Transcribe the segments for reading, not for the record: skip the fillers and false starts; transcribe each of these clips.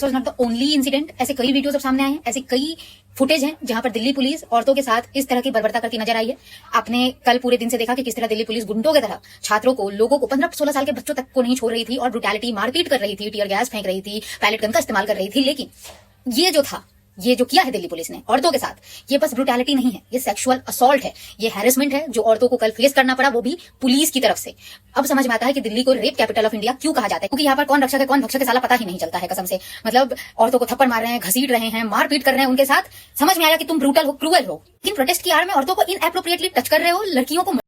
This was not the only incident. ऐसे कई videos अब सामने आए हैं, ऐसे कई फुटेज हैं जहां पर दिल्ली पुलिस औरतों के साथ इस तरह की बर्बरता करती नजर आई है। आपने कल पूरे दिन से देखा कि किस तरह दिल्ली पुलिस गुंडों की तरह छात्रों को, लोगों को, 15-16 साल के बच्चों तक को नहीं छोड़ रही थी और ब्रुटैलिटी, मारपीट कर रही थी, टीयर गैस फेंक रही थी, पैलेट गन का इस्तेमाल कर रही थी। लेकिन ये जो था, ये जो किया है दिल्ली पुलिस ने औरतों के साथ, ये बस ब्रुटैलिटी नहीं है, ये सेक्सुअल असॉल्ट है, ये हैरेसमेंट है जो औरतों को कल फेस करना पड़ा, वो भी पुलिस की तरफ से। अब समझ में आता है कि दिल्ली को रेप कैपिटल ऑफ इंडिया क्यों कहा जाता है, क्योंकि यहाँ पर कौन रक्षक है कौन भक्षक है साला पता ही नहीं चलता है कसम से। मतलब औरतों को थप्पड़ मार रहे हैं, घसीट रहे हैं, मारपीट कर रहे हैं उनके साथ। समझ में आया कि तुम ब्रूटल हो, क्रूअल हो, लेकिन प्रोटेस्ट की आड़ में औरतों को इनएप्रोप्रिएटली टच कर रहे हो, लड़कियों को।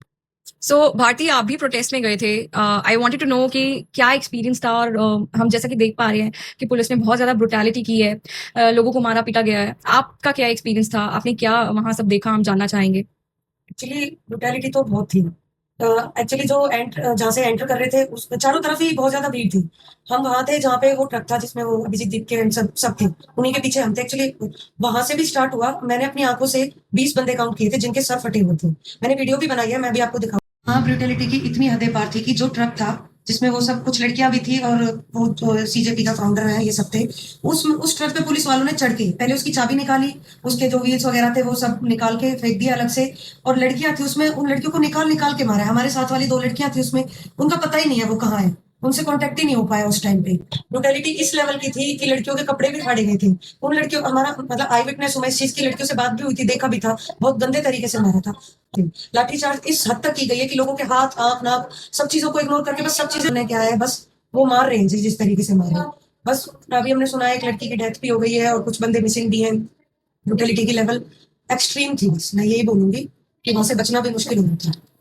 सो भारती, आप भी प्रोटेस्ट में गए थे। आई वांटेड टू नो कि क्या एक्सपीरियंस था। और हम जैसा कि देख पा रहे हैं कि पुलिस ने बहुत ज्यादा ब्रुटैलिटी की है, लोगों को मारा पीटा गया है। आपका क्या एक्सपीरियंस था, आपने क्या वहां सब देखा, हम जानना चाहेंगे। एक्चुअली ब्रुटैलिटी तो बहुत थी। एक्चुअली जो जहाँ से एंटर कर रहे थे उस चारों तरफ ही बहुत ज्यादा भीड़ थी। हम वहां थे जहाँ पे वो ट्रक था जिसमें वो अभिजीत दीप के सब थे, उन्हीं के पीछे हम थे। एक्चुअली वहां से भी स्टार्ट हुआ। मैंने अपनी आंखों से 20 बंदे काउंट किए थे जिनके सर फटे हुए थे। मैंने वीडियो भी बनाई है, मैं भी आपको दिखाऊँ। हाँ, ब्रुटैलिटी की इतनी हदें पार थी कि जो ट्रक था जिसमें वो सब कुछ लड़कियां भी थी और वो सीजेपी का फाउंडर है, ये सब थे। उस ट्रक पे पुलिस वालों ने चढ़ के पहले उसकी चाबी निकाली, उसके जो व्हील्स वगैरह थे वो सब निकाल के फेंक दिया अलग से। और लड़कियां थी उसमें, उन लड़कियों को निकाल निकाल के मारा है। हमारे साथ वाली 2 लड़कियां थी उसमें, उनका पता ही नहीं है वो कहाँ है, उनसे कांटेक्ट ही नहीं हो पाया उस टाइम पे। ब्रुटैलिटी इस लेवल की थी कि लड़कियों के कपड़े भी फाड़े गए थे। उन लड़कियों, हमारा मतलब आई विटनेस हूं मैं इस चीज की, लड़कियों से बात भी हुई थी, देखा भी था, बहुत गंदे तरीके से मारा था। लाठीचार्ज इस हद तक की गई है कि लोगों के हाथ, आंख, नाक, सब चीजों को इग्नोर करके बस सब चीजें ने क्या है, बस वो मार रहे हैं जिस तरीके से मार रहे हैं। बस अभी हमने सुना है एक लड़की की डेथ भी हो गई है और कुछ बंदे मिसिंग भी हैं। ब्रुटैलिटी की लेवल एक्सट्रीम थी। बस मैं यही बोलूंगी कि वहां से बचना भी मुश्किल हो जाता है।